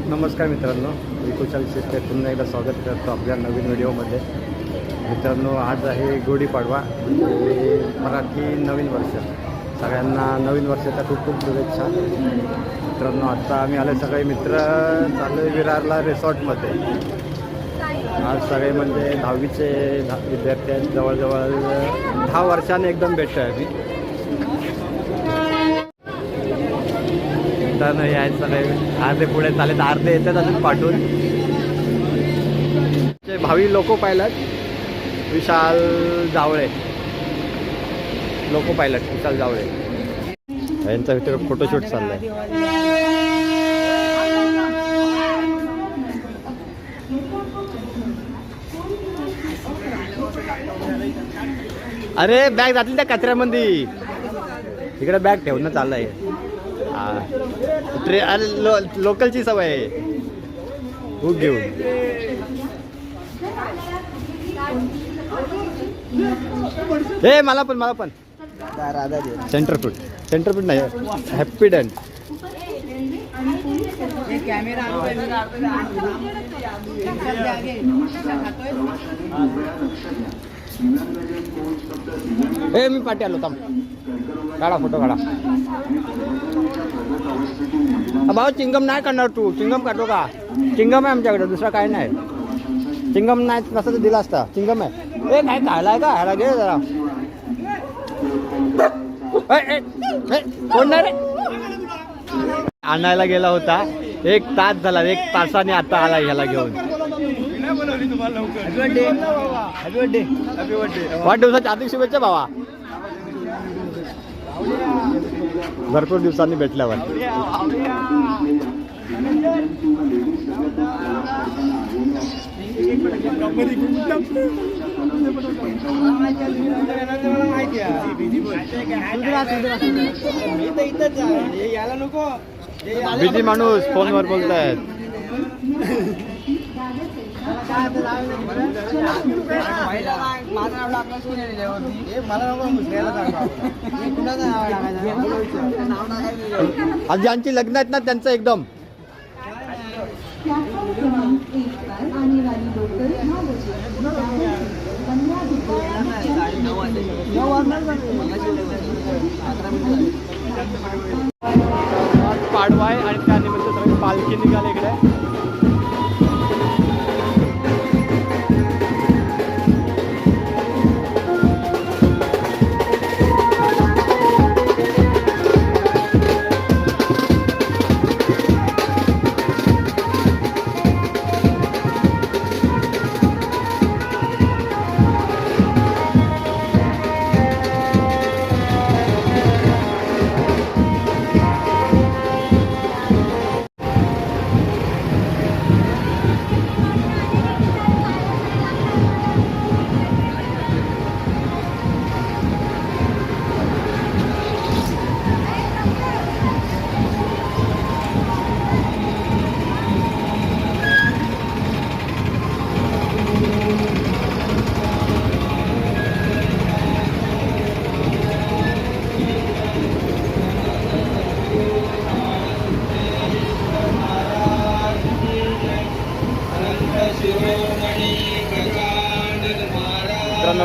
नमस्कार मित्रांनो, मी कुशल शेट्टे पुन्हा एकदा स्वागत करतो आपल्या नवीन व्हिडिओमध्ये. मित्रांनो, आज आहे गुढीपाडवा, मराठी नवीन वर्ष. सगळ्यांना नवीन वर्षाच्या खूप खूप शुभेच्छा. मित्रांनो, आत्ता आम्ही आले सगळे मित्र चाललो आहे विरारला रिसॉर्टमध्ये. आज सगळे म्हणजे 10वीचे विद्यार्थी आहेत. जवळजवळ 10 वर्षांनी एकदम भेटतो आहे आम्ही. तर हे आहेत सगळे अर्धे पुढे चालेल, अर्धे येतात अजून पाठवून. भावी लोको पायलट विशाल जावळे, लोको पायलट विशाल जावळे यांचा इथे फोटोशूट चाललाय. अरे बॅग जातील त्या कचऱ्यामध्ये, इकडे बॅग ठेवणं चाललंय. अरे लोकलची सवय आहे बुक घेऊन. हे मला पण सेंटर फ्रूट नाही, हॅपी डंट. हे मी पाठी आलो, थांब काढा फोटो काढा. भाऊ चिंगम नाही करणार तू? चिंगम काढतो का? चिंगम आहे आमच्याकडे, दुसरा काय नाही. चिंगम नाही नसतं तर दिला असता. चिंगम आहे. ए काय खायलाय का? ह्याला घे जरा. कोण नाही रे? आणायला गेला होता, 1 तास झाला, 1 तासाने आता आला ह्याला घेऊन. वाढदिवसाच्या हार्दिक शुभेच्छा भावा. भरपूर दिवसांनी भेटल्यावर. बिझी माणूस फोनवर बोलतायत. आज ज्यांची लग्न आहेत ना त्यांचं एकदम. पाडवा आहे आणि त्यानिमित्त सगळी पालखी निघाली इकडे.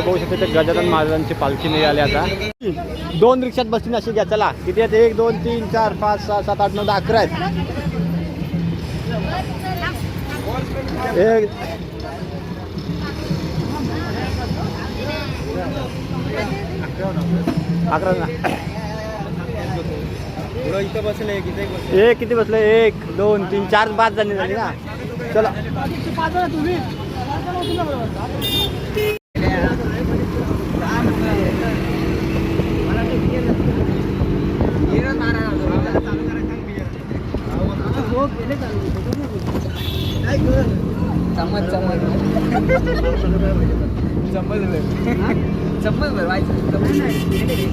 बघू शकते ते गजानन महाराजांची पालखी निघाली. आता 2 रिक्षात बसतील अशी घ्या. चला किती आहेत? 1 2 3 4 5 6 7 8 9 10 11 आहेत. 11 ना. इथं बसले किती बसले? 1 2 3 4 5 जणी झाली ना. चला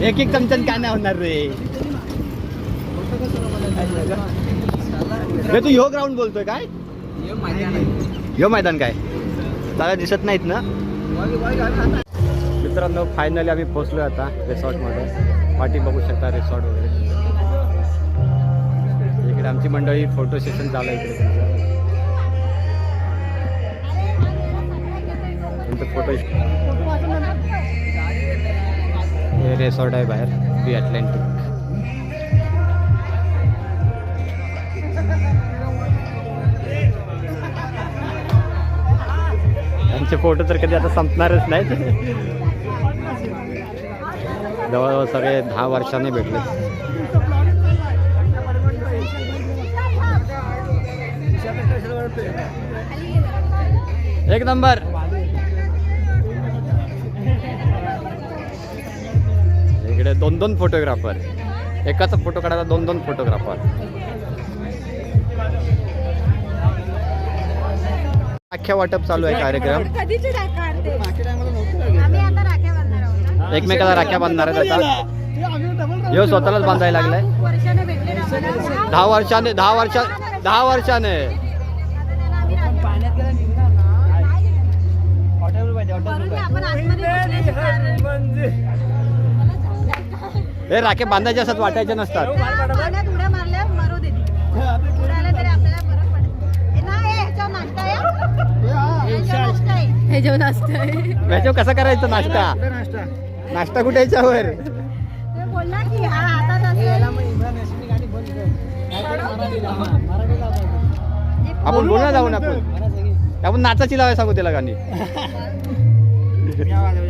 एक एक चमच्यान काय नाही होणार रे. तू ह्यो ग्राउंड बोलतोय काय? ह्यो मैदान काय त्याला दिसत नाहीत ना. मित्रांनो, फायनली आम्ही पोहोचलो आता रिसॉर्टमध्ये. पाठी बघू शकता रिसॉर्ट वगैरे. इकडे आमची मंडळी फोटो सेशन चालू आहे इकडे. त्यांचं फोटो. हे रिसॉर्ट आहे बाहेर दी अटलांटिक. त्यांचे फोटो तर कधी आता संपणारच नाहीत. जवळजवळ सगळे 10 वर्षांनी भेटले. एक नंबर. इकडे 2-2 फोटोग्राफर. एकाचा फोटो काढायला 2-2 फोटोग्राफर. राख्या वाटप चालू आहे कार्यक्रम. एकमेकाला राख्या बांधणार आहेत आता. ह्यो स्वतःलाच बांधायला लागलाय. 10 वर्षाने हे राखे बांधायचे असतात, वाटायचे नसतात. ह्याच्यावर कसा करायचा नाश्ता? नाश्ता कुठे याच्यावर? आपण बोल ना जाऊन आपण नाचाची लावाय सांगू त्याला गाणी.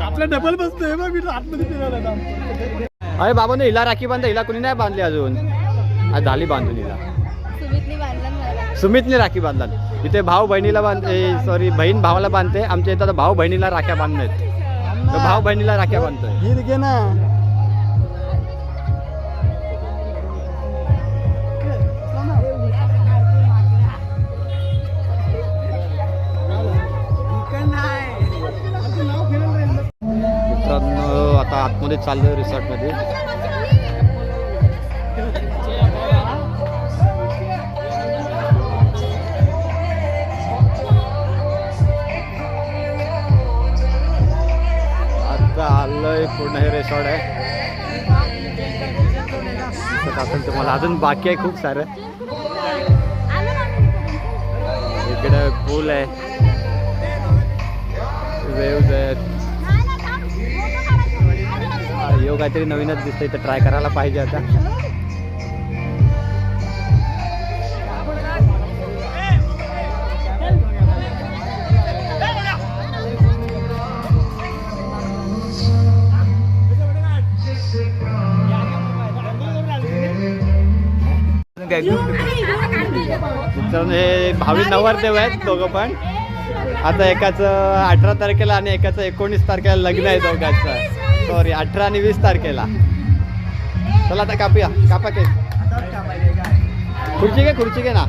आपला डबल बसतोय. अरे बाबांनो हिला राखी बांधा. हिला कुणी नाही बांधली अजून. आज झाली बांधून हिला. सुमितने राखी बांधला. इथे भाऊ बहिणीला बांधते. सॉरी बहीण भावाला बांधते. आमच्या इथं भाऊ बहिणीला राख्या बांधण्यात. तर भाऊ बहिणीला राख्या बांधतोय. घे ना. मित्रांनो आता आतमध्ये चाललोय रिसॉर्टमध्ये. आता आलोय. पूर्ण हे रिसॉर्ट आहे. आपण तुम्हाला अजून बाकी आहे खूप सारं. इकडे पूल आहे. वेव्ज आहेत. यो काहीतरी नवीनच दिसतंय. तर ट्राय करायला पाहिजे आता. मित्रांनो हे भावी नवरदेव आहेत दोघं पण. आता एकाचं 18 तारखेला आणि एकाचं 19 तारखेला लग्न आहे दोघांचं. सॉरी 18 आणि 20 तारखेला. चला आता कापूया. कापा केक. खुर्ची घे ना.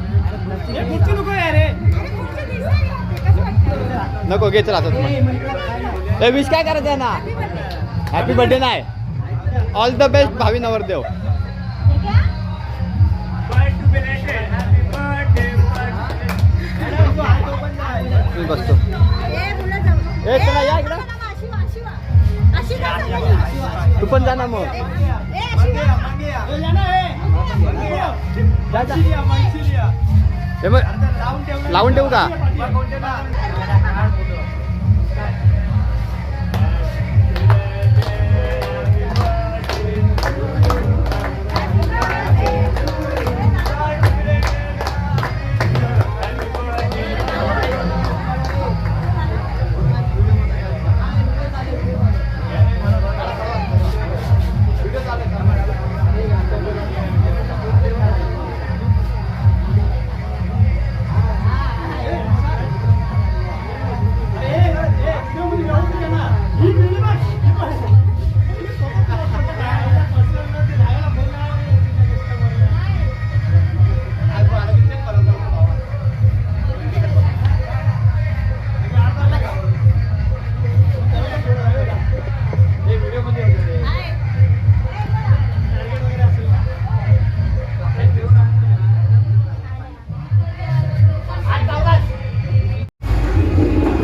नको घे. चला आता तुम्हाला विश काय करायचं आहे ना. हॅपी बर्थडे नाही. ऑल द बेस्ट भावी नवरदेव. बसतो. चला या इकडं. तू पण जा ना मग. लावून ठेवू का?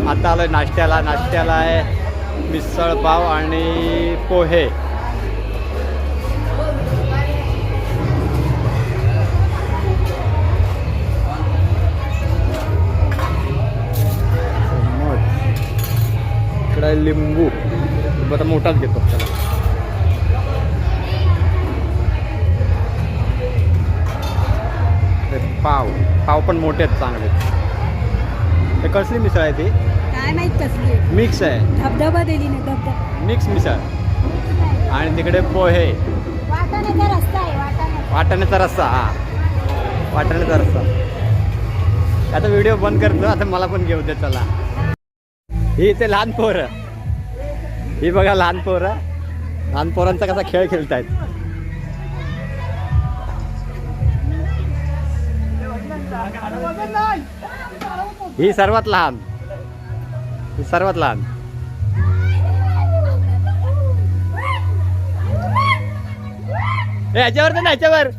आता आलोय नाश्त्याला. नाश्त्याला आहे मिसळ पाव आणि पोहे. आहे लिंबू. आता मोठाच घेतो त्याला. पाव पाव पण मोठे आहेत चांगले. हे कसली मिसळ आहे ती? काय माहित कसली मिक्स आहे. धबधबा दिली नाही धबधबा मिक्स मिसळ. आणि तिकडे पोहे. वाटाण्याचा रस्ता आहे वाटाण्याचा रस्सा. हा वाटाण्याचा रस्सा. आता व्हिडिओ बंद करतो. आता मला पण घेऊ दे चला. ही इथे लहान पोरं. ही बघा लहान पोरं. लहान पोरांचा कसा खेळ खेळतायत. ही सर्वात लहान. ही सर्वात लहान. याच्यावर तर नाही. याच्यावर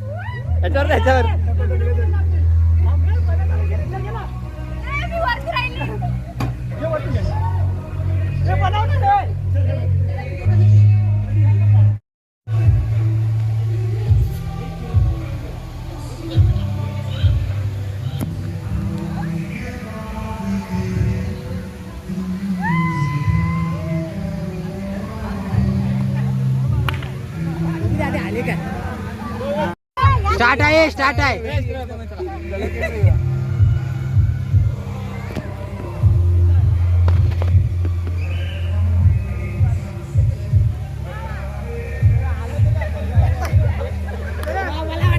स्टार्ट आहे.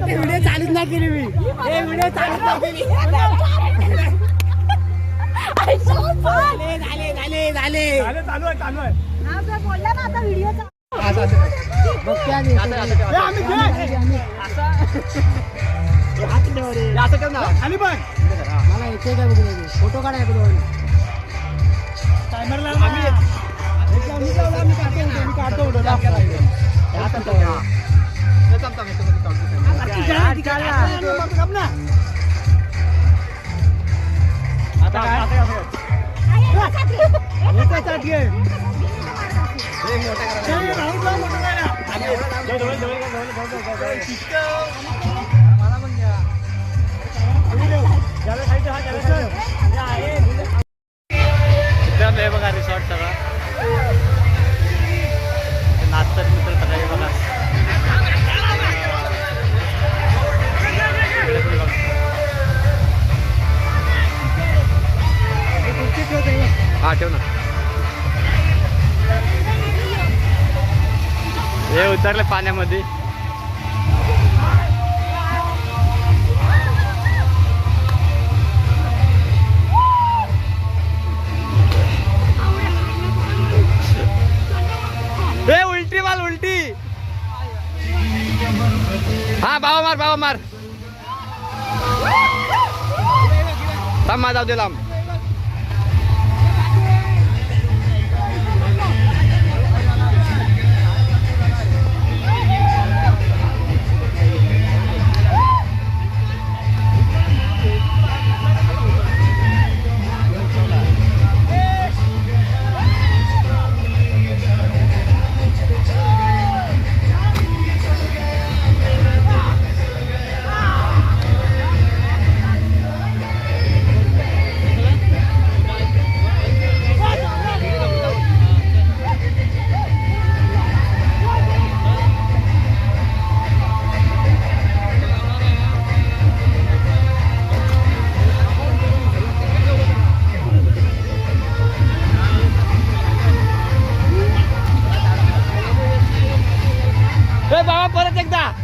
व्हिडिओ चालूच नाही केली मी. व्हिडिओ चालूच नाही केली. झाले चालू आहे. बोलला ना आता व्हिडिओचा. मला येते काय बघू. फोटो काढाय बघा रिसॉर्ट सगळा. नाचतात मित्र सगळे बघा. हा ठेव ना. हे उतरले पाण्यामध्ये. उलटी. हा बाबा मार. थांब जाऊ दे लांब.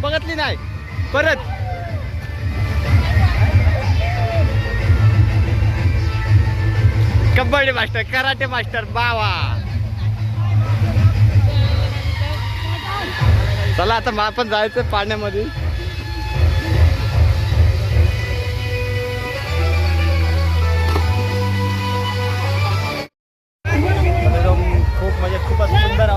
बघतली नाही परत. कबड्डी मास्टर, कराटे मास्टर बावा. चला आता मला पण जायचं पाण्यामध्ये. खूप म्हणजे खूपच सुंदर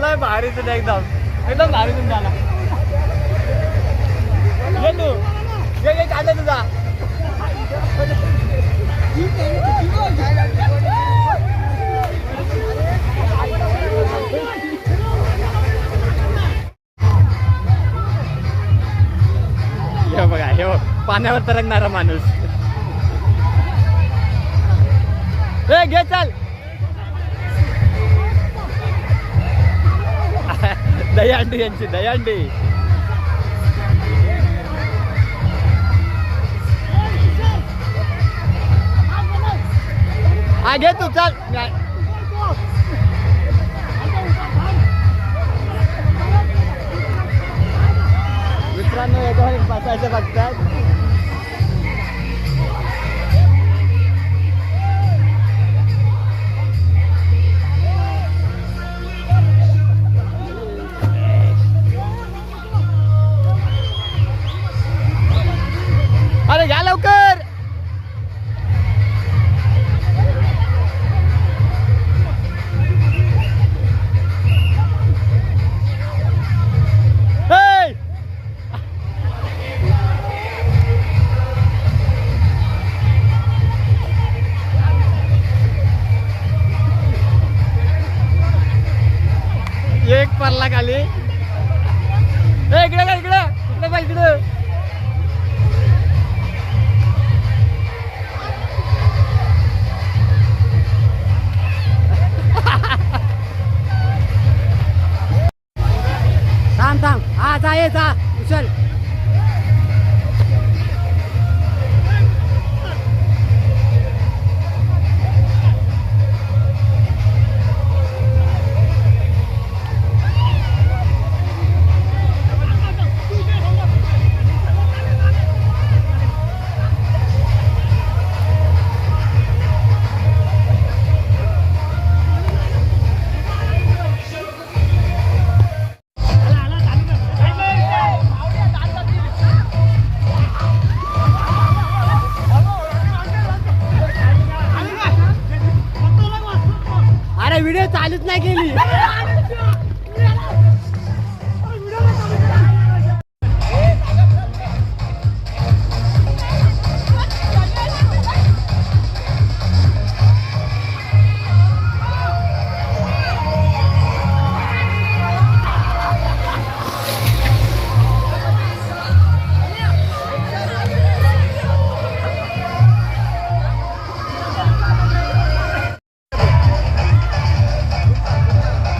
झाला भारी तुझा एकदम एकदम भारी तुझा झाला ये तू ये काढला तुझा हे बघा हे पाण्यावर तरंगणारा माणूस ए घे चल दहीहंडी यांची दहीहंडी हा घे तू चल मित्रांनो याच्यावर बसायचं बघतात अरे घ्या लवकर एक पडला खाली इकडे का इकडे बा इकडे थांब थांब हा जा ये जा उचल अरे व्हिडिओ चालूच नाही केली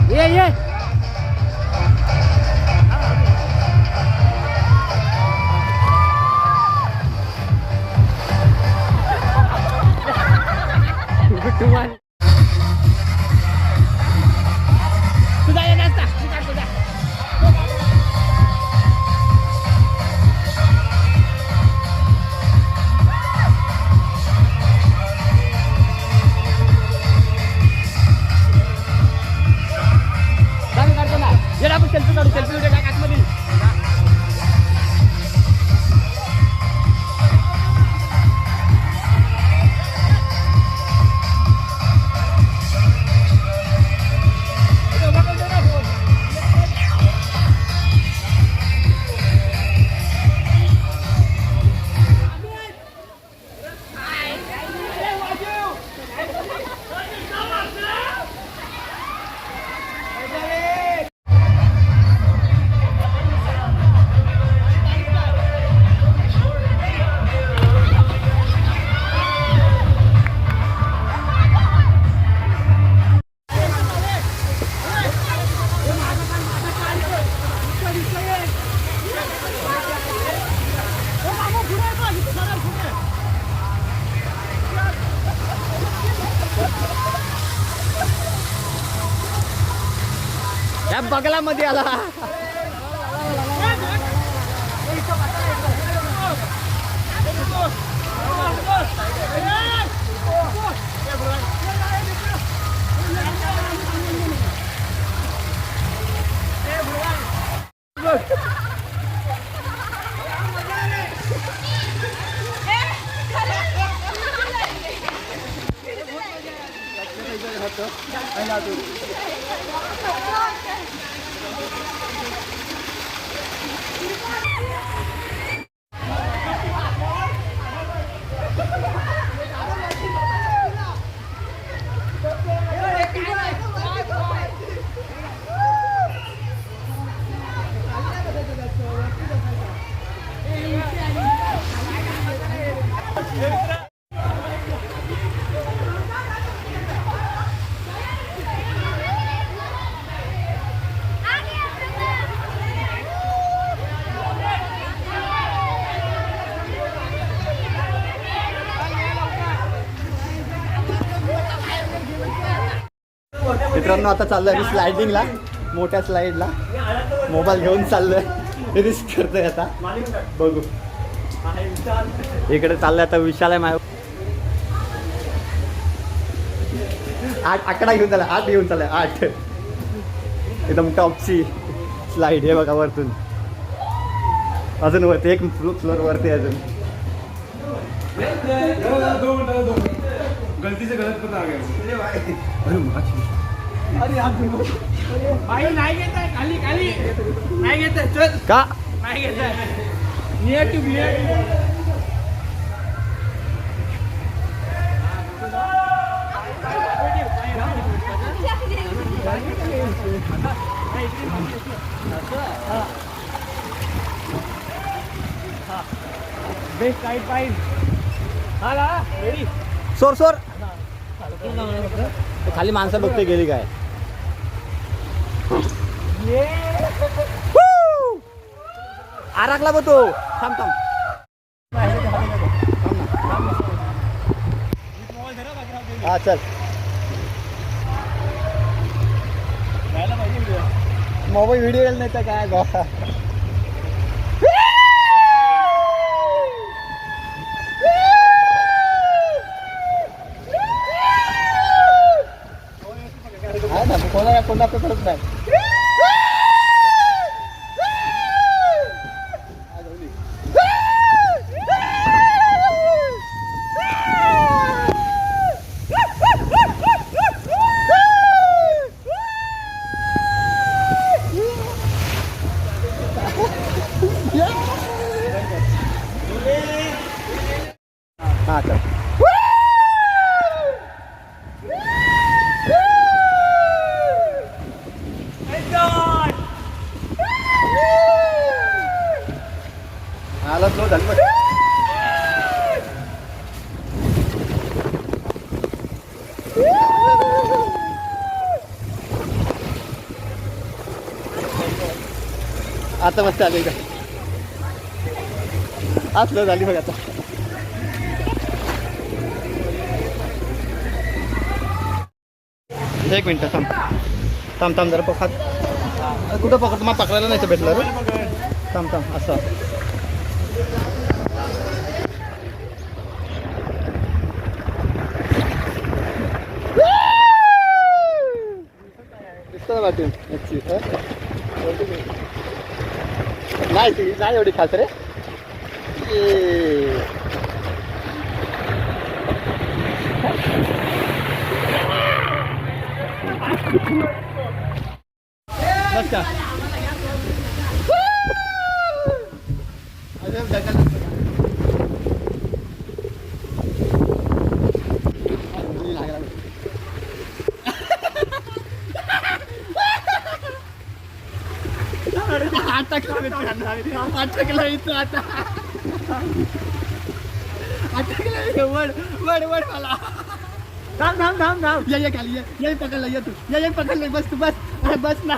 ये तुझा ये नाश्ता तुझा ये आपण सेल्फी काढू सेल्फी व्हिडिओ टाक आतमध्ये या बगलामध्ये आला मित्रांनो आता चाललोय मी स्लायडिंगला, मोठ्या स्लाईडला मोबाईल घेऊन चाललोय, रिस्क करतोय आता बघू. इकडे चाललंय आता विशाल आहे माझ्या, 8 आकडा घेऊन चाललाय, 8 घेऊन चाललाय, 8 एकदम टॉपची स्लाईड आहे बघा वरतून, अजून वरती एक फ्लोर वरती अजून. गलती से गलत पता आ गया. भाई नाही घेत आहे, खाली खाली नाही घेत आहे, चल का नाही घेत आहे. नियर टू बेस्ट साइड पाइन हाला रेडी. सोर सोर खाली माणसं बघते गेली काय. आराखला बघ तो, थांब थांब. हा चल, मोबाईल व्हिडिओ येईल नाही तर काय गोवा. कोणा कोणा करत नाही. हा चल. आला स्लो झाली बघ. आता मस्त आली का, आज स्लो झाली बघ आता. एक मिनिट थांब थांब थांब जरा पकड. कुठं पकडतो मग पकडायला नाही तर भेटलं रे. थांब थांब असं दिसतं वाटून. नाही ती नाही एवढी खास रे. बस का अटकला इथं आता. अटकला वड वड वड मला. थांब थांब थांब थांब. ये खाली ये पकडला. ये तू ये पकडलं. बस तू बस. अरे बस ना.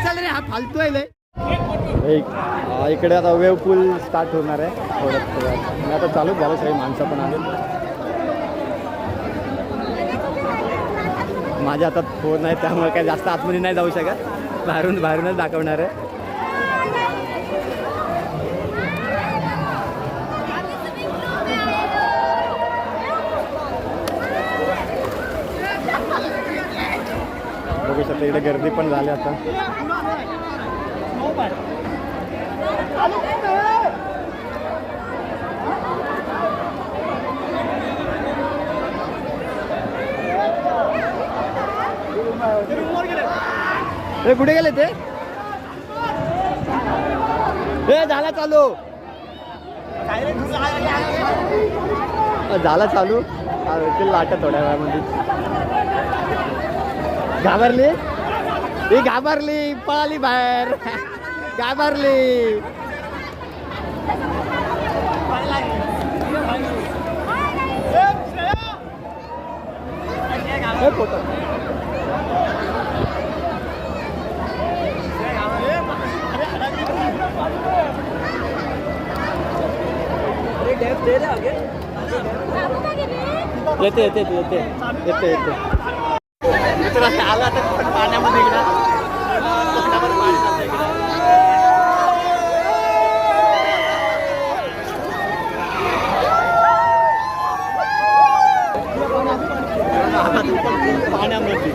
चल रे हा फालतू आहे. इकडे आता वेव पूल स्टार्ट होणार आहे थोडं. आता चालूच झालं सगळी माणसं पण आली. माझ्या हातात फोन आहे त्यामुळे काय जास्त आतमध्ये नाही जाऊ शकत. बाहेरूनच दाखवणार आहे. बघू शकता इकडे गर्दी पण झाली आता. ए कुठे गेले ते? ए झाला चालू, झाला चालू. लाट थोड्या वेळामध्ये. घाबरली ही, घाबरली, पळाली बाहेर, घाबरली. येते येते येते येते येते. मित्रांनो आला तर पाण्यामध्ये इकडं कोकणावर पाणी चालतं इकडं. पाण्यामध्ये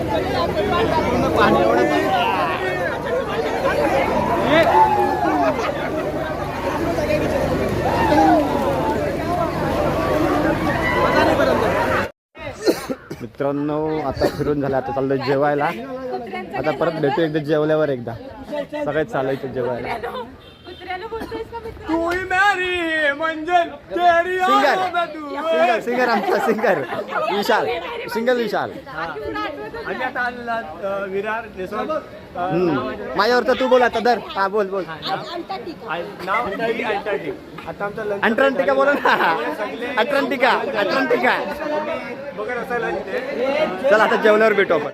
पाणी एवढं मित्रांनो आता फिरून झालं. आता चाललोय जेवायला. आता परत भेटू एकदा जेवल्यावर, एकदा सगळेच चालायचं जेवायला. सिंगर सिंगर आमचा सिंगर विशाल, सिंगल विशाल. विरार माझ्यावर तर तू बोल आता. दर हा बोल बोल. नाव आता आमचा लंच अंटार्क्टिका बोला ना. Antarctica Antarctica. बघत असायला तिथे. चला आता जेवल्यावर भेटू आपण.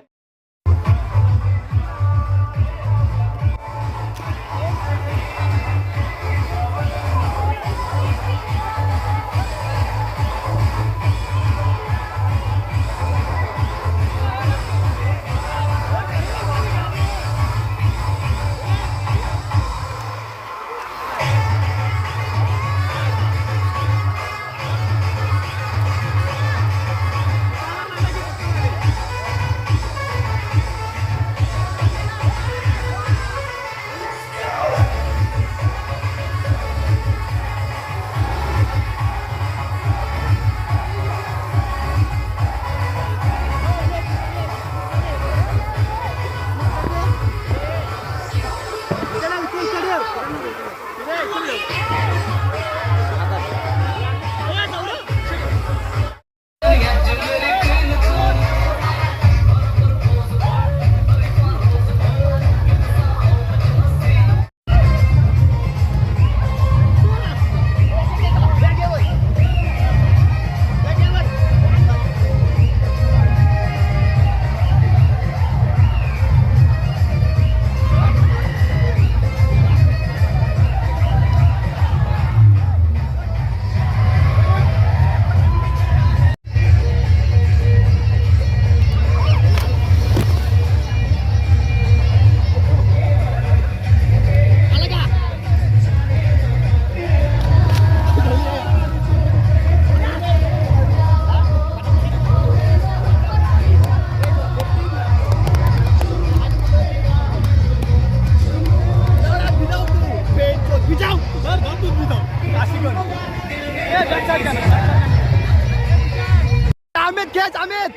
अमित खेच अमित.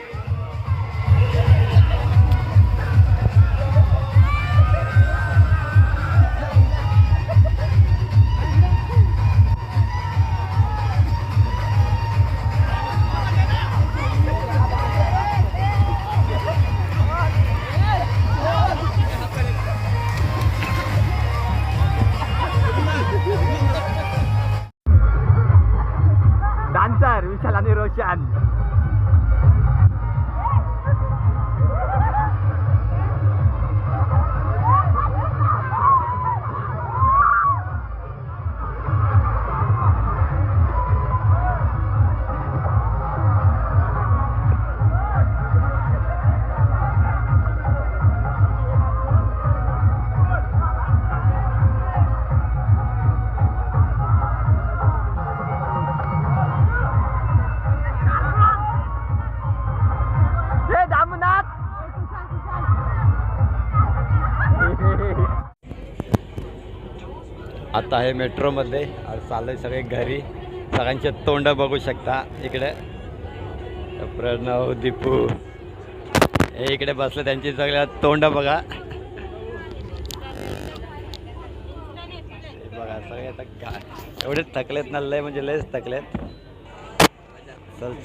डान्सर विशाल आणि रोशन. आता आहे मेट्रोमध्ये चाललंय सगळे घरी. सगळ्यांचे तोंड बघू शकता इकडे. प्रणव, दीपू, हे इकडे बसले त्यांची सगळ्या तोंड बघा. बघा सगळे आता एवढेच थकलेत ना, लय म्हणजे लयच थकलेत.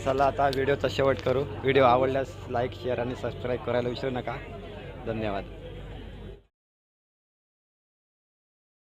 चला आता व्हिडिओचा शेवट करू. व्हिडिओ आवडल्यास लाईक शेअर आणि सबस्क्राईब करायला विसरू नका. धन्यवाद.